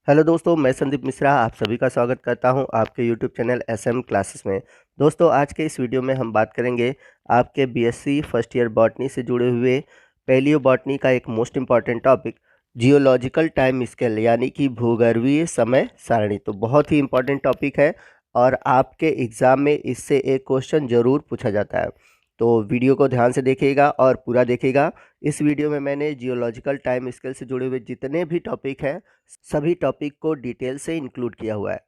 Hello दोस्तों, मैं संदीप मिश्रा आप सभी का स्वागत करता हूं आपके यूट्यूब चैनल एसएम क्लासेस में। दोस्तों, आज के इस वीडियो में हम बात करेंगे आपके बीएससी फर्स्ट ईयर बॉटनी से जुड़े हुए पैलियो बॉटनी का एक most important topic geological time scale यानी कि भूगर्भीय समय सारणी। तो बहुत ही इम्पॉर्टेंट टॉपिक है और आपके एग्ज़ाम में इससे एक क्वेश्चन ज़रूर पूछा जाता है। तो वीडियो को ध्यान से देखिएगा और पूरा देखिएगा। इस वीडियो में मैंने जियोलॉजिकल टाइम स्केल से जुड़े हुए जितने भी टॉपिक हैं सभी टॉपिक को डिटेल से इंक्लूड किया हुआ है।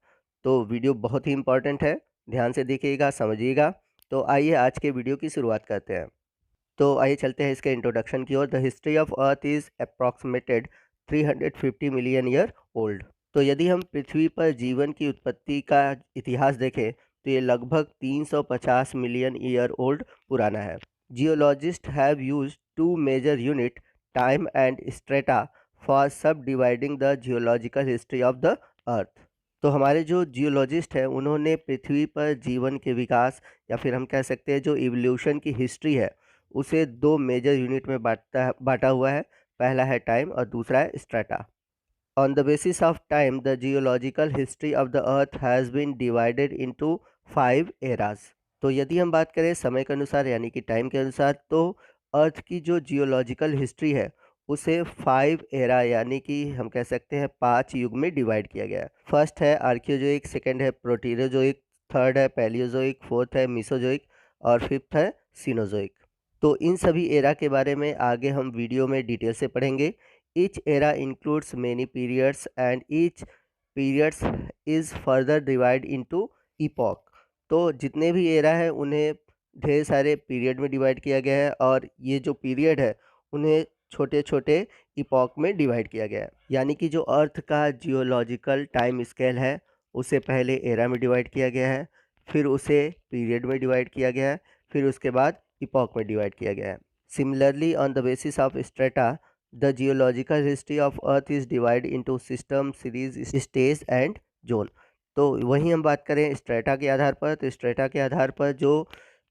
तो वीडियो बहुत ही इंपॉर्टेंट है, ध्यान से देखिएगा, समझिएगा। तो आइए आज के वीडियो की शुरुआत करते हैं। तो आइए चलते हैं इसके इंट्रोडक्शन की ओर। The history of earth is approximated 350 million year old. तो यदि हम पृथ्वी पर जीवन की उत्पत्ति का इतिहास देखें तो ये लगभग 350 मिलियन ईयर ओल्ड पुराना है। Geologist have used to measure unit time and strata for subdividing the geological history of the earth. तो हमारे जो जियोलॉजिस्ट हैं उन्होंने पृथ्वी पर जीवन के विकास या फिर हम कह सकते हैं जो इवोल्यूशन की हिस्ट्री है उसे दो मेजर यूनिट में बांटा हुआ है। पहला है टाइम और दूसरा है strata. On the basis of time the geological history of the earth has been divided into 5 eras. तो यदि हम बात करें समय के अनुसार यानी कि टाइम के अनुसार तो अर्थ की जो जियोलॉजिकल हिस्ट्री है उसे 5 एरा यानी कि हम कह सकते हैं 5 युग में डिवाइड किया गया है। फर्स्ट है आर्कियोजोइक, सेकंड है प्रोटीरोजोइक, थर्ड है पैलियोजोइक, फोर्थ है मिसोजोइक और फिफ्थ है सीनोजोइक। तो इन सभी एरा के बारे में आगे हम वीडियो में डिटेल से पढ़ेंगे। Each era includes many periods and each periods is further divide into epoch. तो जितने भी एरा है उन्हें ढेर सारे पीरियड में डिवाइड किया गया है और ये जो पीरियड है उन्हें छोटे छोटे इपॉक में डिवाइड किया गया है। यानी कि जो अर्थ का जियोलॉजिकल टाइम स्केल है उसे पहले एरा में डिवाइड किया गया है, फिर उसे पीरियड में डिवाइड किया गया है, फिर उसके बाद इपॉक में डिवाइड किया गया है। Similarly on the basis of strata the geological history of earth is divide into system, series, stage and zone. तो वहीं हम बात करें स्ट्रेटा के आधार पर तो स्ट्रेटा के आधार पर जो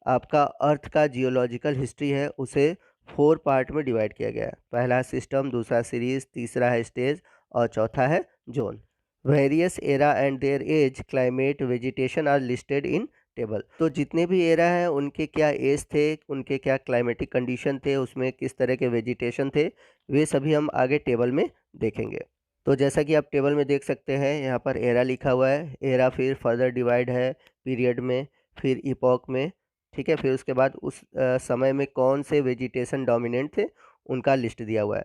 आपका अर्थ का जियोलॉजिकल हिस्ट्री है उसे 4 पार्ट में डिवाइड किया गया है। पहला है सिस्टम, दूसरा सीरीज, तीसरा है स्टेज और चौथा है zone. Various era and their age, climate, vegetation are listed in table. तो जितने भी एरा हैं उनके क्या एज थे, उनके क्या क्लाइमेटिक कंडीशन थे, उसमें किस तरह के वेजिटेशन थे, वे सभी हम आगे टेबल में देखेंगे। तो जैसा कि आप टेबल में देख सकते हैं यहाँ पर एरा लिखा हुआ है। एरा फिर फर्दर डिवाइड है पीरियड में, फिर इपॉक में, ठीक है। फिर उसके बाद उस समय में कौन से वेजिटेशन डोमिनेंट थे उनका लिस्ट दिया हुआ है।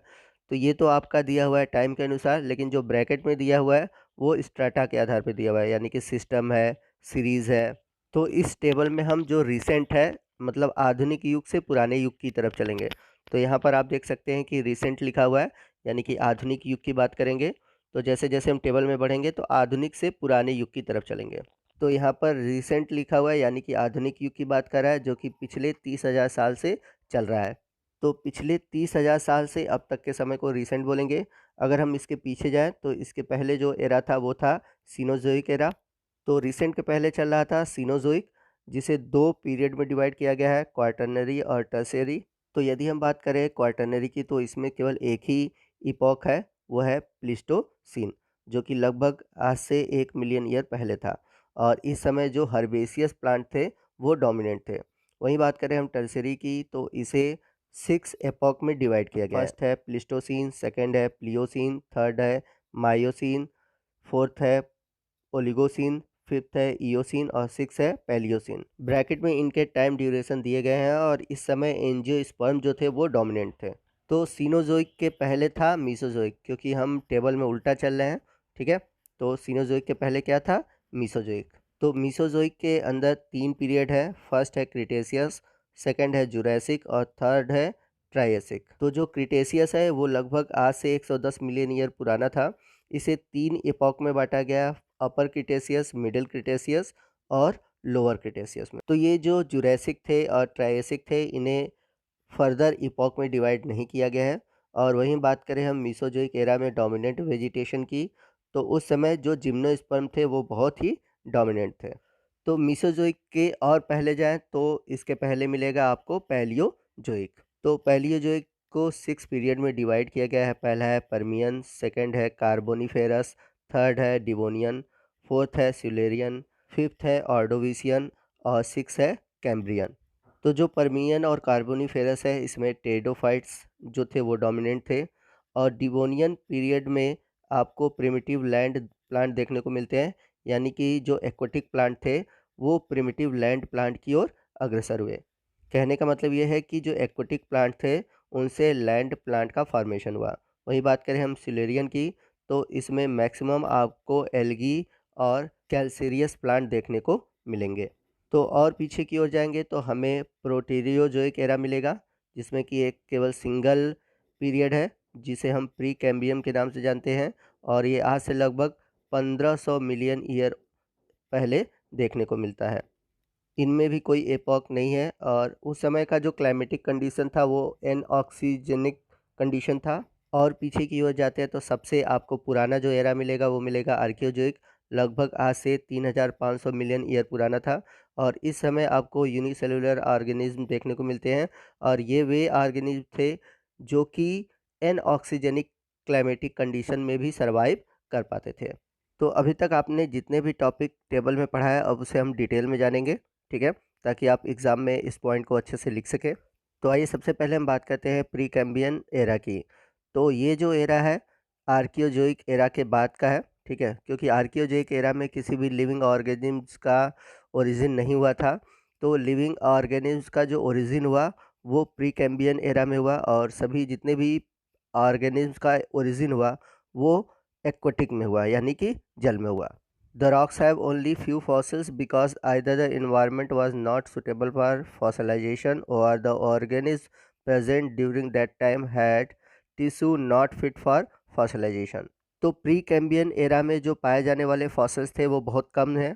तो ये तो आपका दिया हुआ है टाइम के अनुसार, लेकिन जो ब्रैकेट में दिया हुआ है वो स्ट्रैटा के आधार पर दिया हुआ है, यानी कि सिस्टम है, सीरीज़ है। तो इस टेबल में हम जो रिसेंट है मतलब आधुनिक युग से पुराने युग की तरफ चलेंगे। तो यहाँ पर आप देख सकते हैं कि रिसेंट लिखा हुआ है यानी कि आधुनिक युग की बात करेंगे। तो जैसे जैसे हम टेबल में बढ़ेंगे तो आधुनिक से पुराने युग की तरफ चलेंगे। तो यहाँ पर रिसेंट लिखा हुआ है यानी कि आधुनिक युग की बात कर रहा है जो कि पिछले 30,000 साल से चल रहा है। तो पिछले 30,000 साल से अब तक के समय को रिसेंट बोलेंगे। अगर हम इसके पीछे जाएँ तो इसके पहले जो एरा था वो था सीनोज़ोइक एरा। तो रिसेंट के पहले चल रहा था सीनोज़ोइक, जिसे 2 पीरियड में डिवाइड किया गया है, क्वाटरनरी और टर्शियरी। तो यदि हम बात करें क्वाटरनरी की तो इसमें केवल एक ही इपॉक है, वो है प्लीस्टोसीन, जो कि लगभग आज से 1 मिलियन ईयर पहले था और इस समय जो हर्बेसियस प्लांट थे वो डोमिनेंट थे। वहीं बात करें हम टर्शियरी की तो इसे 6 एपॉक में डिवाइड किया गया है। फर्स्ट है प्लीस्टोसीन, सेकंड है प्लियोसीन, थर्ड है मायोसीन, फोर्थ है ओलिगोसीन, फिफ्थ है इयोसीन और सिक्स है पैलियोसीन। ब्रैकेट में इनके टाइम ड्यूरेशन दिए गए हैं और इस समय एंजियोस्पर्म जो थे वो डोमिनेंट थे। तो सीनोजोइक के पहले था मीसोजोइक, क्योंकि हम टेबल में उल्टा चल रहे हैं, ठीक है। तो सीनोजोइक के पहले क्या था, मीसोजोइक। तो मीसोजोइक के अंदर 3 पीरियड है। फर्स्ट है क्रिटेशियस, सेकंड है जुरैसिक और थर्ड है ट्रायसिक। तो जो क्रिटेशियस है वो लगभग आज से 110 मिलियन ईयर पुराना था। इसे 3 एपॉक में बांटा गया, अपर क्रिटेशियस, मिडिल क्रिटेशियस और लोअर क्रिटेशियस में। तो ये जो जुरैसिक थे और ट्रायसिक थे इन्हें फर्दर इपॉक में डिवाइड नहीं किया गया है। और वहीं बात करें हम मीसोजोइक एरा में डोमिनेंट वेजिटेशन की तो उस समय जो जिम्नोस्पर्म थे वो बहुत ही डोमिनेंट थे। तो मीसोजोइक के और पहले जाएं तो इसके पहले मिलेगा आपको पैलियोजोइक। तो पैलियोजोइक को 6 पीरियड में डिवाइड किया गया है। पहला है परमियन, सेकंड है कार्बोनिफेरस, थर्ड है डिवोनियन, फोर्थ है सिलेरियन, फिफ्थ है ऑर्डोविशियन और सिक्स है कैम्ब्रियन। तो जो पर्मियन और कार्बोनिफेरस है इसमें टेरिडोफाइट्स जो थे वो डोमिनेंट थे, और डिवोनियन पीरियड में आपको प्रिमिटिव लैंड प्लांट देखने को मिलते हैं, यानी कि जो एक्वाटिक प्लांट थे वो प्रिमिटिव लैंड प्लांट की ओर अग्रसर हुए। कहने का मतलब ये है कि जो एक्वाटिक प्लांट थे उनसे लैंड प्लांट का फॉर्मेशन हुआ। वही बात करें हम सिलेरियन की, तो इसमें मैक्सिमम आपको एल्गी और कैल्सेरियस प्लांट देखने को मिलेंगे। तो और पीछे की ओर जाएंगे तो हमें प्रोटेरियोजोइक एरा मिलेगा, जिसमें कि एक केवल सिंगल पीरियड है जिसे हम प्री कैम्बियम के नाम से जानते हैं, और ये आज से लगभग 1500 मिलियन ईयर पहले देखने को मिलता है। इनमें भी कोई एपॉक नहीं है, और उस समय का जो क्लाइमेटिक कंडीशन था वो एनऑक्सीजेनिक कंडीशन था। और पीछे की ओर जाते हैं तो सबसे आपको पुराना जो एरा मिलेगा वो मिलेगा आर्कियोजोइक, लगभग आज से 3500 मिलियन ईयर पुराना था। और इस समय आपको यूनिसेलुलर ऑर्गेनिज्म देखने को मिलते हैं, और ये वे ऑर्गेनिज्म थे जो कि एनऑक्सीजेनिक क्लाइमेटिक कंडीशन में भी सर्वाइव कर पाते थे। तो अभी तक आपने जितने भी टॉपिक टेबल में पढ़ा है अब उसे हम डिटेल में जानेंगे, ठीक है, ताकि आप एग्ज़ाम में इस पॉइंट को अच्छे से लिख सकें। तो आइए सबसे पहले हम बात करते हैं प्री कैम्बियन एरा की। तो ये जो एरा है आर्कियोजोइक एरा के बाद का है, ठीक है, क्योंकि आर्कियोजोइक एरा में किसी भी लिविंग ऑर्गेनिम्स का ओरिजिन नहीं हुआ था। तो लिविंग ऑर्गेनिम्स का जो ओरिजिन हुआ वो प्री कैम्बियन एरा में हुआ, और सभी जितने भी ऑर्गेनिम्स का ओरिजिन हुआ वो एक्वाटिक में हुआ, यानी कि जल में हुआ। The rocks have only few fossils because either the environment was not suitable for fossilization or the organisms present during that time had tissue not fit for fossilization. तो प्री कैम्बियन एरा में जो पाए जाने वाले fossils थे वो बहुत कम हैं,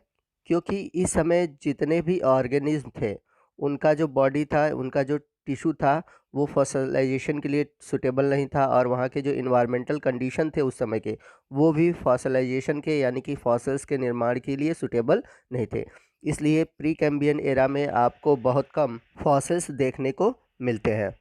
क्योंकि इस समय जितने भी ऑर्गेनिज्म थे उनका जो बॉडी था, उनका जो टिश्यू था वो फॉसिलाइजेशन के लिए सुटेबल नहीं था, और वहाँ के जो इन्वायरमेंटल कंडीशन थे उस समय के वो भी फॉसिलाइजेशन के यानी कि फॉसिल्स के निर्माण के लिए सुटेबल नहीं थे। इसलिए प्री कैम्बियन एरा में आपको बहुत कम फॉसिल्स देखने को मिलते हैं।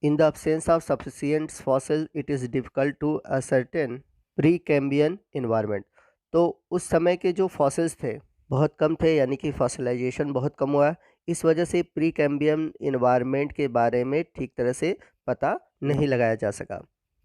In the absence of sufficient fossil it is difficult to ascertain pre Cambrian environment. तो उस समय के जो फॉसिल्स थे बहुत कम थे, यानी कि फॉसिलाइजेशन बहुत कम हुआ। इस वजह से प्री कैम्बियन इन्वायरमेंट के बारे में ठीक तरह से पता नहीं लगाया जा सका।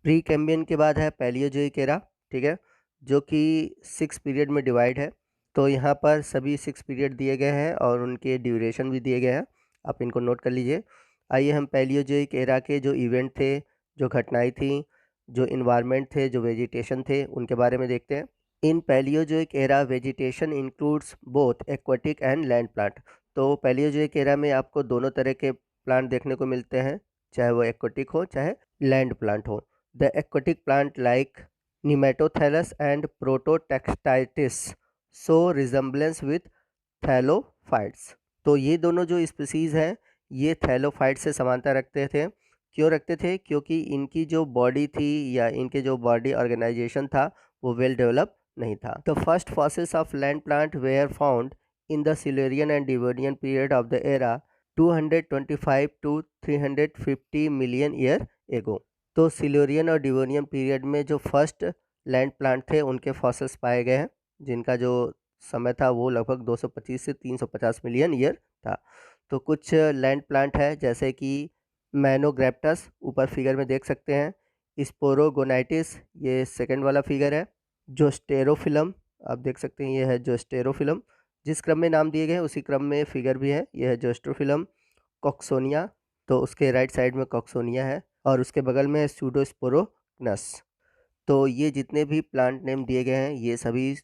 प्री कैम्बियन के बाद है पैलियोजोइक एरा, ठीक है, जो कि 6 पीरियड में डिवाइड है। तो यहाँ पर सभी 6 पीरियड दिए गए हैं और उनके ड्यूरेशन भी दिए गए हैं, आप इनको नोट कर लीजिए। आइए हम पैलियोजोइक एरा के जो इवेंट थे, जो घटनाएं थीं, जो इन्वायरमेंट थे, जो वेजिटेशन थे, उनके बारे में देखते हैं। In Palaeozoic era vegetation includes both aquatic and land plant. तो पैलियोजोइक एरा में आपको दोनों तरह के प्लांट देखने को मिलते हैं, चाहे वो एक्वाटिक हो चाहे लैंड प्लांट हो। The aquatic plant like Nematothallus and Prototaxites show resemblance with thallophytes. तो ये दोनों जो स्पीसीज़ हैं ये थैलोफाइट से समानता रखते थे। क्यों रखते थे? क्योंकि इनकी जो बॉडी थी या इनके जो बॉडी ऑर्गेनाइजेशन था वो वेल डेवलप नहीं था। The first fossils of land plant were found in the Silurian and Devonian period of the era 225 to 350 million year ago. तो सिलेरियन और डिवोनियन पीरियड में जो फर्स्ट लैंड प्लांट थे उनके फॉसिल्स पाए गए हैं, जिनका जो समय था वो लगभग 225 से 350 मिलियन ईयर था। तो कुछ लैंड प्लांट है जैसे कि मैनोग्रेप्टस, ऊपर फिगर में देख सकते हैं। स्पोरोगोनाइटिस, ये सेकंड वाला फिगर है। जोस्टेरोफिलम, आप देख सकते हैं, ये है जोस्टेरोफिलम। जिस क्रम में नाम दिए गए हैं उसी क्रम में फिगर भी है, यह है जोस्टेरोफिलम। कॉक्सोनिया, तो उसके राइट साइड में कॉक्सोनिया है और उसके बगल में सूडोस्पोरोगनस। तो ये जितने भी प्लांट नेम दिए गए हैं ये सभी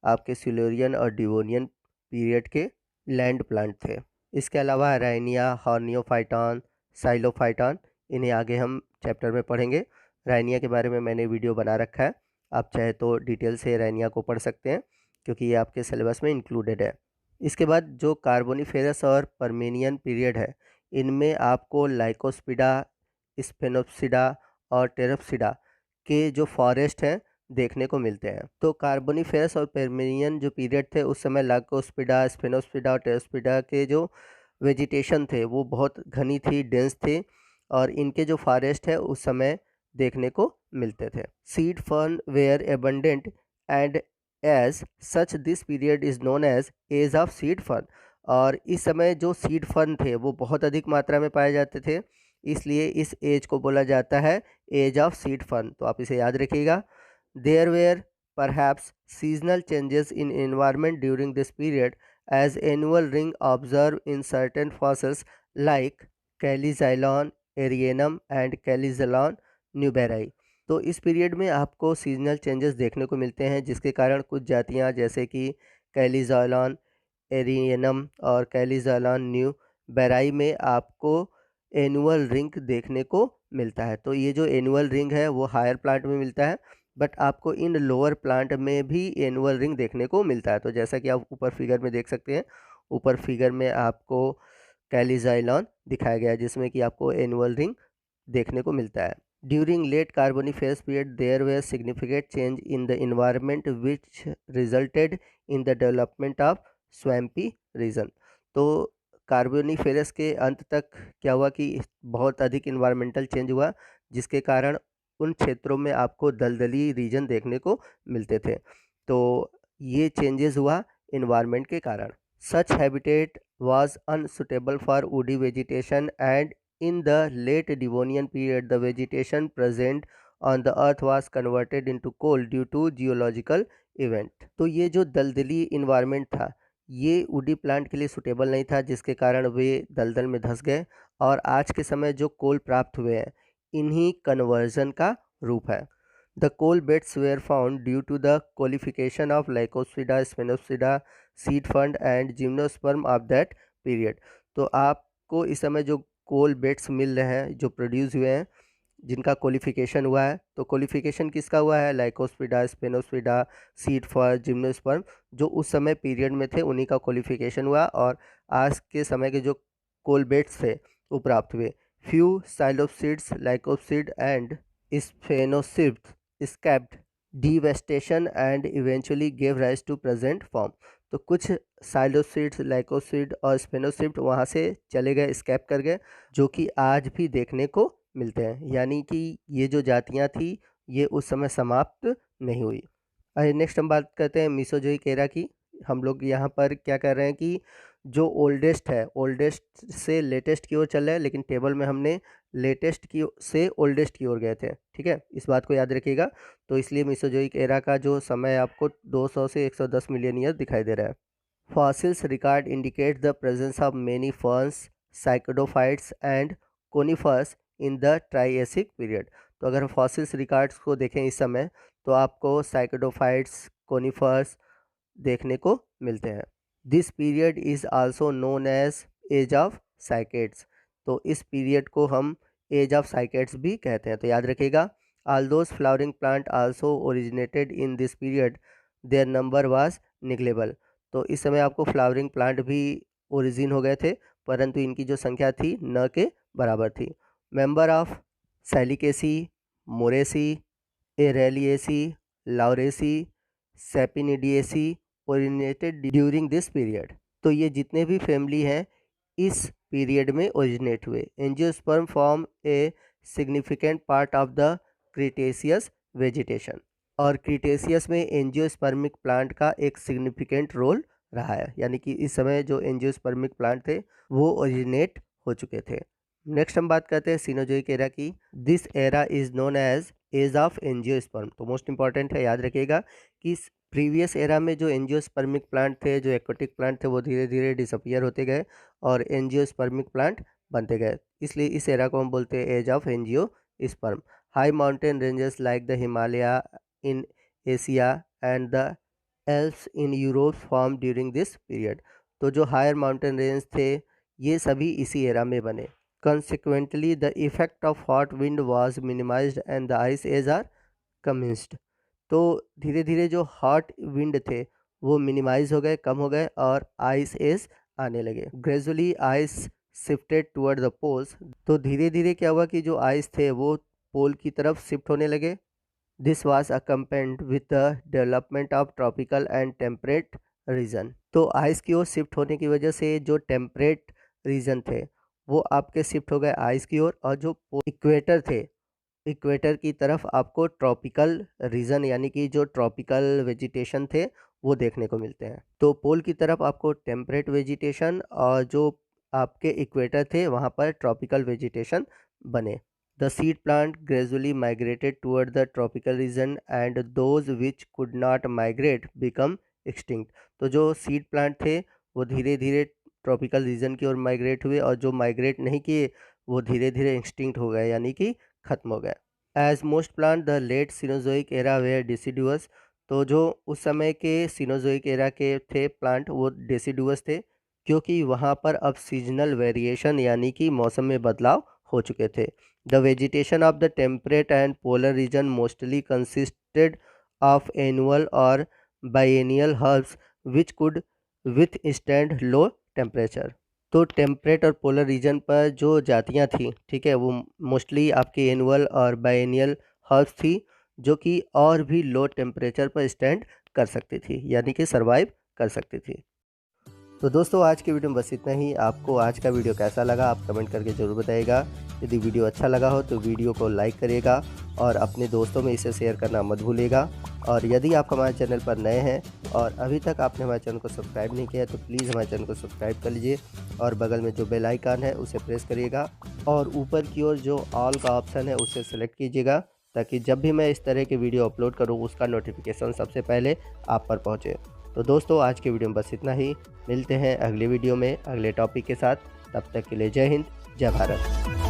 आपके सिलेरियन और डिवोनियन पीरियड के लैंड प्लांट थे। इसके अलावा राइनिया, हॉर्नियोफाइटॉन, साइलोफाइटॉन, इन्हें आगे हम चैप्टर में पढ़ेंगे। राइनिया के बारे में मैंने वीडियो बना रखा है, आप चाहे तो डिटेल से राइनिया को पढ़ सकते हैं क्योंकि ये आपके सिलेबस में इंक्लूडेड है। इसके बाद जो कार्बोनिफेरस और परमेनियन पीरियड है इनमें आपको लाइकोस्पिडा, स्फेनोप्सिडा और टेरोप्सिडा के जो फॉरेस्ट हैं देखने को मिलते हैं। तो कार्बोनिफेरस और परमेनियन जो पीरियड थे उस समय लाइकोस्पिडा, स्फेनोस्पिडा और टेरोस्पिडा के जो वेजिटेशन थे वो बहुत घनी थी, डेंस थे, और इनके जो फॉरेस्ट है उस समय देखने को मिलते थे। Seed fern were abundant and as such this period is known as age of seed fern. और इस समय जो सीड फन थे वो बहुत अधिक मात्रा में पाए जाते थे, इसलिए इस एज को बोला जाता है एज ऑफ सीड फन। तो आप इसे याद रखिएगा। There were perhaps seasonal changes in environment during this period as annual ring observed in certain fossils like Calizylon erianum and Calizylon nuberi। तो इस पीरियड में आपको सीजनल चेंजेस देखने को मिलते हैं, जिसके कारण कुछ जातियां जैसे कि कैलिजॉलन एरियनम और कैलिजॉलन न्यूबेराई में आपको एनुअल रिंग देखने को मिलता है। तो ये जो एनुअल रिंग है वो हायर प्लांट में मिलता है, बट आपको इन लोअर प्लांट में भी एनुअल रिंग देखने को मिलता है। तो जैसा कि आप ऊपर फिगर में देख सकते हैं, ऊपर फिगर में आपको कैलिजाइलॉन दिखाया गया है जिसमें कि आपको एनुअल रिंग देखने को मिलता है। During late carboniferous period there we significant change in the environment which resulted in the development of swampy region. तो कार्बोनिफेरस के अंत तक क्या हुआ कि बहुत अधिक इन्वायरमेंटल चेंज हुआ, जिसके कारण उन क्षेत्रों में आपको दलदली रीजन देखने को मिलते थे। तो ये चेंजेस हुआ इन्वायरमेंट के कारण। सच habitat was unsuitable for woody vegetation, and in the late Devonian period the vegetation present on the earth was converted into coal due to geological event। तो ये जो दलदली इन्वायरमेंट था ये वुडी प्लांट के लिए सुटेबल नहीं था, जिसके कारण वे दलदल में धंस गए, और आज के समय जो कोल प्राप्त हुए हैं इन्हीं कन्वर्जन का रूप है। The coal beds were found due to the qualification of Lycopsida, Sphagnopsida, seed fund and gymnosperm of that period। तो आपको इस समय जो कोल बेड्स मिल रहे हैं जो प्रोड्यूस हुए हैं जिनका क्वालिफिकेशन हुआ है, तो क्वालिफिकेशन किसका हुआ है? लाइकोस्पिडा, स्पेनोस्पिडा, सीड फॉर, जिम्नोस्पर्म, जो उस समय पीरियड में थे उन्हीं का क्वालिफिकेशन हुआ, और आज के समय के जो कोल बेड्स थे वो प्राप्त हुए। Few psilopsids, lycopsid and sphenopsids escaped devastation and eventually gave rise to present form। तो कुछ साइलोसिड्स, लाइकोसिड और स्पेनोसिड वहाँ से चले गए, स्कैप कर गए, जो कि आज भी देखने को मिलते हैं। यानी कि ये जो जातियाँ थी ये उस समय समाप्त नहीं हुई। नेक्स्ट हम बात करते हैं मीसोजोइक एरा की। हम लोग यहाँ पर क्या कर रहे हैं कि जो ओल्डेस्ट है ओल्डेस्ट से लेटेस्ट की ओर चल रहा है, लेकिन टेबल में हमने लेटेस्ट की से ओल्डेस्ट की ओर गए थे। ठीक है, इस बात को याद रखिएगा। तो इसलिए मीसोजोइक एरा का जो समय आपको 200 से 110 मिलियन ईयर दिखाई दे रहा है। Fossils record indicate the presence of many ferns, cycadophytes and conifers in the Triassic period. तो अगर हम फॉसिल्स रिकॉर्ड्स को देखें इस समय तो आपको साइकोडोफाइट्स, कोनिफर्स देखने को मिलते हैं। This period is also known as age of cycads. तो इस पीरियड को हम एज ऑफ साइकेड्स भी कहते हैं। तो याद रखिएगा, all those flowering plant also originated in this period, their number was negligible. तो इस समय आपको फ्लावरिंग प्लांट भी ओरिजिन हो गए थे, परंतु इनकी जो संख्या थी न के बराबर थी। Member of Salicaceae, Moraceae, Araliaceae, Lauraceae, Sapindaceae originated during this period. तो ये जितने भी फैमिली हैं इस पीरियड में ओरिजिनेट हुए। Angiosperm form a significant part of the Cretaceous vegetation. और क्रिटेशियस में एंजियोस्पर्मिक प्लांट का एक सिग्निफिकेंट रोल रहा है, यानी कि इस समय जो एंजियोस्पर्मिक प्लांट थे वो ओरिजिनेट हो चुके थे। नेक्स्ट हम बात करते हैं सिनोजोइक एरा की। This era is known as age of angiosperm. तो मोस्ट इंपॉर्टेंट है, याद रखिएगा कि प्रीवियस एरा में जो एंजियोस्पर्मिक प्लांट थे, जो एक्वाटिक प्लांट थे, वो धीरे धीरे डिसअपियर होते गए और एंजियोस्पर्मिक प्लांट बनते गए, इसलिए इस एरा को हम बोलते हैं age of angiosperm. High mountain ranges like the Himalaya in Asia and the Alps in Europe form during this period. तो जो हायर माउंटेन रेंज थे ये सभी इसी एरा में बने। Consequently, the effect of hot wind was minimized and the ice age are commenced। तो धीरे धीरे जो हॉट विंड थे वो मिनिमाइज हो गए, कम हो गए, और आइस एज आने लगे। Gradually ice shifted toward the poles. तो धीरे धीरे क्या हुआ कि जो आइस थे वो पोल की तरफ शिफ्ट होने लगे। This was accompanied with the development of tropical and temperate region. तो आइस की ओर शिफ्ट होने की वजह से जो टेम्परेट रीजन थे वो आपके शिफ्ट हो गए आइस की ओर, और जो इक्वेटर थे इक्वेटर की तरफ आपको ट्रॉपिकल रीजन यानी कि जो ट्रॉपिकल वेजिटेशन थे वो देखने को मिलते हैं। तो पोल की तरफ आपको टेम्परेट वेजिटेशन और जो आपके इक्वेटर थे वहाँ पर ट्रॉपिकल वेजिटेशन बने। The seed plant gradually migrated toward the tropical region and those which could not migrate become extinct. तो जो सीड प्लांट थे वो धीरे धीरे ट्रॉपिकल रीजन की ओर माइग्रेट हुए और जो माइग्रेट नहीं किए वो धीरे धीरे एक्सटिंक्ट हो गए यानी कि खत्म हो गए। As most plant the late Cenozoic era were deciduous. तो जो उस समय के सीनोजोइक एरा के थे प्लांट वो डिसिडुअस थे क्योंकि वहाँ पर अब सीजनल वेरिएशन यानी कि मौसम में बदलाव हो चुके थे। The vegetation of the temperate and polar region mostly consisted of annual और biennial herbs which could withstand low temperature. तो टेम्परेट और पोलर रीजन पर जो जातियां थी, ठीक है, वो मोस्टली आपकी एनुअल और बाइएनियल हर्ब्स थी जो कि और भी लो टेम्परेचर पर स्टैंड कर सकती थी यानी कि सरवाइव कर सकती थी। तो दोस्तों आज की वीडियो में बस इतना ही। आपको आज का वीडियो कैसा लगा आप कमेंट करके ज़रूर बताइएगा। यदि वीडियो अच्छा लगा हो तो वीडियो को लाइक करिएगा और अपने दोस्तों में इसे शेयर करना मत भूलिएगा। और यदि आप हमारे चैनल पर नए हैं और अभी तक आपने हमारे चैनल को सब्सक्राइब नहीं किया है तो प्लीज़ हमारे चैनल को सब्सक्राइब कर लीजिए और बगल में जो बेल आइकन है उसे प्रेस करिएगा और ऊपर की ओर जो ऑल का ऑप्शन है उसे सेलेक्ट कीजिएगा ताकि जब भी मैं इस तरह की वीडियो अपलोड करूँ उसका नोटिफिकेशन सबसे पहले आप पर पहुँचे। तो दोस्तों आज के वीडियो में बस इतना ही। मिलते हैं अगले वीडियो में अगले टॉपिक के साथ। तब तक के लिए जय हिंद, जय भारत।